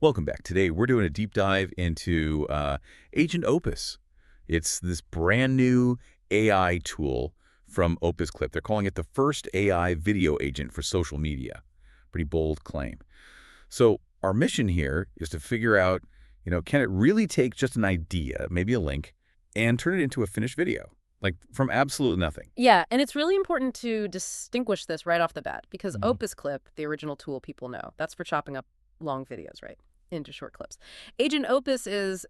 Welcome back. Today, we're doing a deep dive into Agent Opus. It's this brand new AI tool from Opus Clip. They're calling it the first AI video agent for social media. Pretty bold claim. So our mission here is to figure out, can it really take just an idea, maybe a link, and turn it into a finished video, like from absolute nothing? Yeah, and it's really important to distinguish this right off the bat because Opus Clip, the original tool people know, that's for chopping up long videos, right, into short clips. Agent Opus is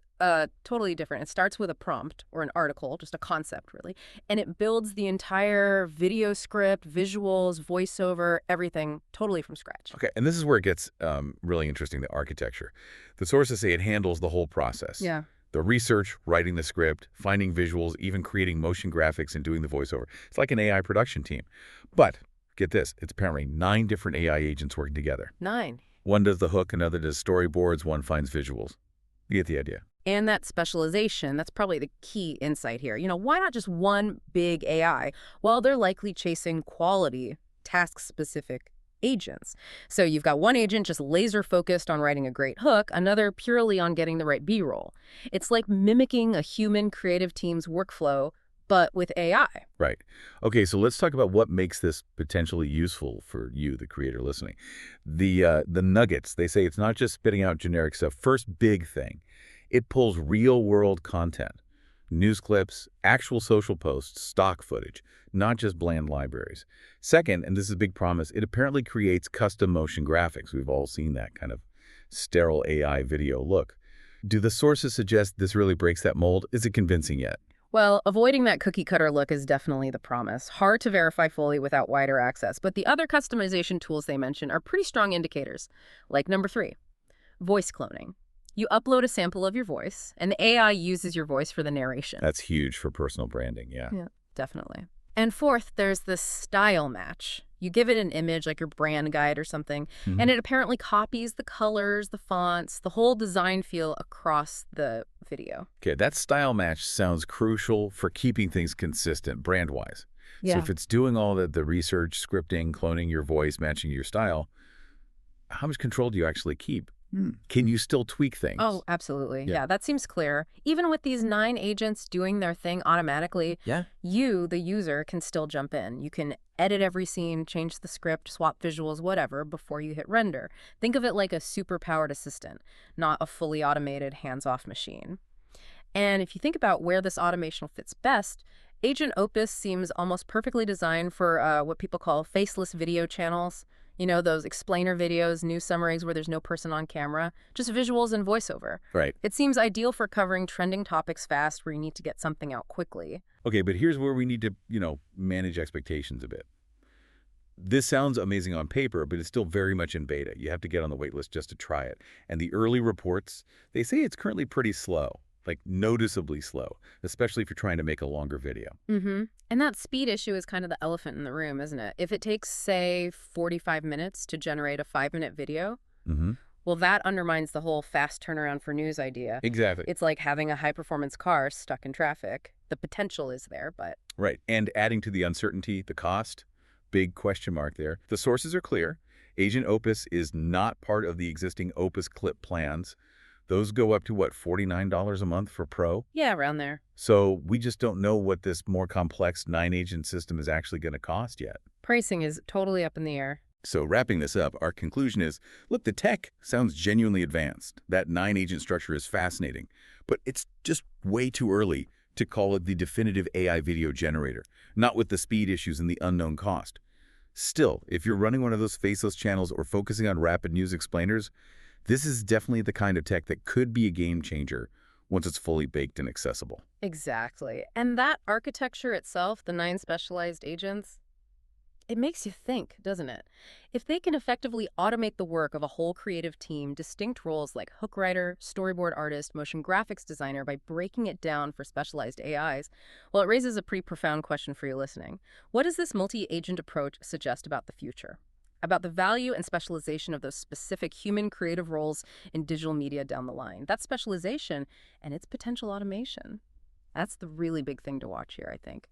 totally different. It starts with a prompt or an article, just a concept, really, and it builds the entire video script, visuals, voiceover, everything totally from scratch. Okay, and this is where it gets really interesting, the architecture. The sources say it handles the whole process. Yeah. The research, writing the script, finding visuals, even creating motion graphics and doing the voiceover. It's like an AI production team. But get this, it's apparently 9 different AI agents working together. 9. One does the hook, another does storyboards, one finds visuals. You get the idea. And that specialization, that's probably the key insight here. Why not just one big AI? Well, they're likely chasing quality, task-specific agents. So you've got one agent just laser focused on writing a great hook, another purely on getting the right B-roll. It's like mimicking a human creative team's workflow, but with AI. Right. Okay, so let's talk about what makes this potentially useful for you, the creator listening. The nuggets, they say it's not just spitting out generic stuff. First big thing, it pulls real-world content, news clips, actual social posts, stock footage, not just bland libraries. Second, and this is a big promise, it apparently creates custom motion graphics. We've all seen that kind of sterile AI video look. Do the sources suggest this really breaks that mold? Is it convincing yet? Well, avoiding that cookie-cutter look is definitely the promise. Hard to verify fully without wider access, but the other customization tools they mention are pretty strong indicators. Like number 3, voice cloning. You upload a sample of your voice, and the AI uses your voice for the narration. That's huge for personal branding, yeah. Yeah, definitely. And fourth, there's the style match. You give it an image like your brand guide or something, and it apparently copies the colors, the fonts, the whole design feel across the video. Okay, that style match sounds crucial for keeping things consistent brand-wise. Yeah. So if it's doing all the research, scripting, cloning your voice, matching your style, how much control do you actually keep? Can you still tweak things? Oh, absolutely. Yeah. Yeah, that seems clear. Even with these 9 agents doing their thing automatically, Yeah. you, the user, can still jump in. You can edit every scene, change the script, swap visuals, whatever, before you hit render. Think of it like a super-powered assistant, not a fully automated, hands-off machine. And if you think about where this automation fits best, Agent Opus seems almost perfectly designed for what people call faceless video channels. Those explainer videos, news summaries where there's no person on camera, just visuals and voiceover. Right. It seems ideal for covering trending topics fast where you need to get something out quickly. Okay, but here's where we need to, manage expectations a bit. This sounds amazing on paper, but it's still very much in beta. You have to get on the wait list just to try it. And the early reports, they say it's currently pretty slow, like noticeably slow, especially if you're trying to make a longer video. And that speed issue is kind of the elephant in the room, isn't it? If it takes, say, 45 minutes to generate a 5-minute video, well, that undermines the whole fast turnaround for news idea. Exactly. It's like having a high-performance car stuck in traffic. The potential is there, but... Right. And adding to the uncertainty, the cost, big question mark there. The sources are clear. Agent Opus is not part of the existing Opus Clip plans. Those go up to, what, $49 a month for Pro? Yeah, around there. So we just don't know what this more complex 9-agent system is actually going to cost yet. Pricing is totally up in the air. So wrapping this up, our conclusion is, look, the tech sounds genuinely advanced. That 9-agent structure is fascinating, but it's just way too early to call it the definitive AI video generator, not with the speed issues and the unknown cost. Still, if you're running one of those faceless channels or focusing on rapid news explainers, this is definitely the kind of tech that could be a game changer once it's fully baked and accessible. Exactly. And that architecture itself, the 9 specialized agents, it makes you think, doesn't it? If they can effectively automate the work of a whole creative team, distinct roles like hook writer, storyboard artist, motion graphics designer by breaking it down for specialized AIs, well, it raises a pretty profound question for you listening. What does this multi-agent approach suggest about the future? About the value and specialization of those specific human creative roles in digital media down the line. That specialization and its potential automation. That's the really big thing to watch here, I think.